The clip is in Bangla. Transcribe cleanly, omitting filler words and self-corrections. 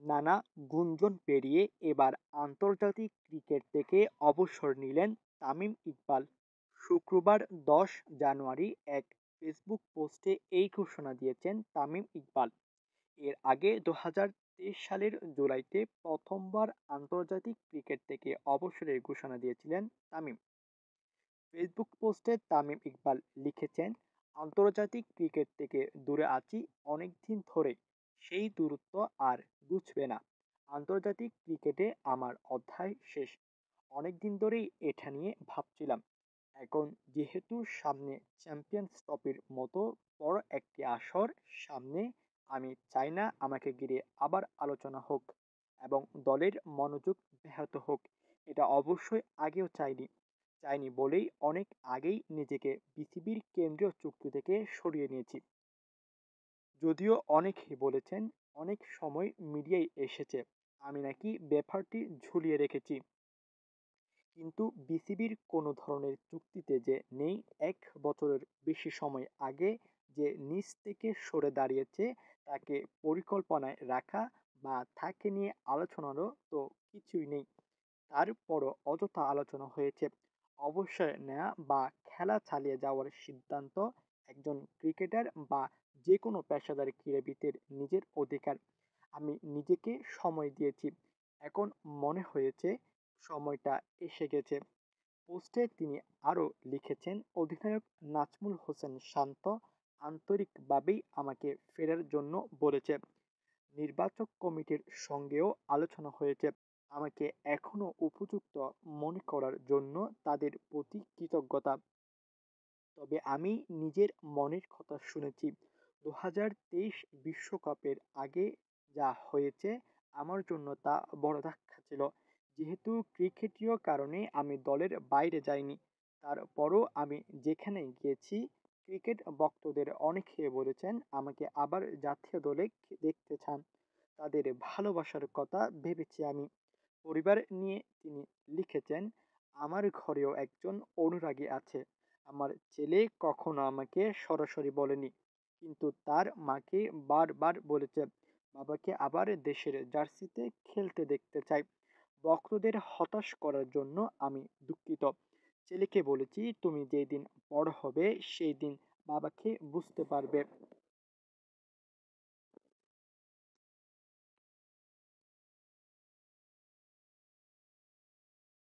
নানা গুঞ্জন পেরিয়ে এবার আন্তর্জাতিক ক্রিকেট থেকে অবসর নিলেন তামিম ইকবাল। শুক্রবার 10 জানুয়ারি এক ফেসবুক পোস্টে এই ঘোষণা দিয়েছেন তামিম ইকবাল। এর আগে 2023 সালের জুলাইতে প্রথমবার আন্তর্জাতিক ক্রিকেট থেকে অবসরের ঘোষণা দিয়েছিলেন তামিম। ফেসবুক পোস্টে তামিম ইকবাল লিখেছেন, আন্তর্জাতিক ক্রিকেট থেকে দূরে আছি অনেকদিন ধরে, সেই দূরত্ব আর ঘুচবে না। আন্তর্জাতিক ক্রিকেটে আমার অধ্যায় শেষ। অনেকদিন ধরেই এটা নিয়ে ভাবছিলাম। এখন যেহেতু সামনে চ্যাম্পিয়ন্স ট্রফির মতো বড় একটি আসর সামনে, আমি চাই না আমাকে ঘিরে আবার আলোচনা হোক এবং দলের মনোযোগ ব্যাহত হোক। এটা অবশ্যই আগেও চাইনি বলেই অনেক আগেই নিজেকে বিসিবির কেন্দ্রীয় চুক্তি থেকে সরিয়ে নিয়েছি। যদিও অনেকেই বলেছেন, অনেক সময় মিডিয়ায় এসেছে আমি নাকি ব্যাপারটি ঝুলিয়ে রেখেছি, কিন্তু বিসিবির কোনো ধরনের চুক্তিতে যে নেই। 1 বছরের বেশি সময় আগে যে নিজ থেকে সরে দাঁড়িয়েছে তাকে পরিকল্পনায় রাখা বা তাকে নিয়ে আলোচনারও তো কিছুই নেই। তারপরও অযথা আলোচনা হয়েছে। অবসর নেওয়া বা খেলা চালিয়ে যাওয়ার সিদ্ধান্ত একজন ক্রিকেটার বা যে কোনো পেশাদার ক্রীড়াবিদের নিজের অধিকার। আমি নিজেকে সময় দিয়েছি, এখন মনে হয়েছে সময়টা এসে গেছে। পোস্টে তিনি আরও লিখেছেন, অধিনায়ক নাজমুল হোসেন শান্ত আন্তরিকভাবেই আমাকে ফেরার জন্য বলেছে। নির্বাচক কমিটির সঙ্গেও আলোচনা হয়েছে। আমাকে এখনো উপযুক্ত মনে করার জন্য তাদের প্রতি কৃতজ্ঞতা। তবে আমি নিজের মনের কথা শুনেছি। 2023 বিশ্বকাপের আগে যা হয়েছে আমার জন্য তা বড় ধাক্কা ছিল। যেহেতু ক্রিকেটীয় কারণে আমি দলের বাইরে যাইনি, তারপরও আমি যেখানে গিয়েছি ক্রিকেট ভক্তদের অনেকে বলেছেন আমাকে আবার জাতীয় দলে দেখতে চান। তাদের ভালোবাসার কথা ভেবেছি আমি। পরিবার নিয়ে তিনি লিখেছেন, আমার ঘরেও একজন অনুরাগী আছে। আমার ছেলে কখনো আমাকে সরাসরি বলেনি, কিন্তু তার মাকে বারবার বলেছে বাবাকে আবার দেশের জার্সিতে খেলতে দেখতে চাই। ভক্তদের হতাশ করার জন্য আমি দুঃখিত। ছেলেকে বলেছি তুমি যেদিন বড় হবে সেই দিন বাবাকে বুঝতে পারবে।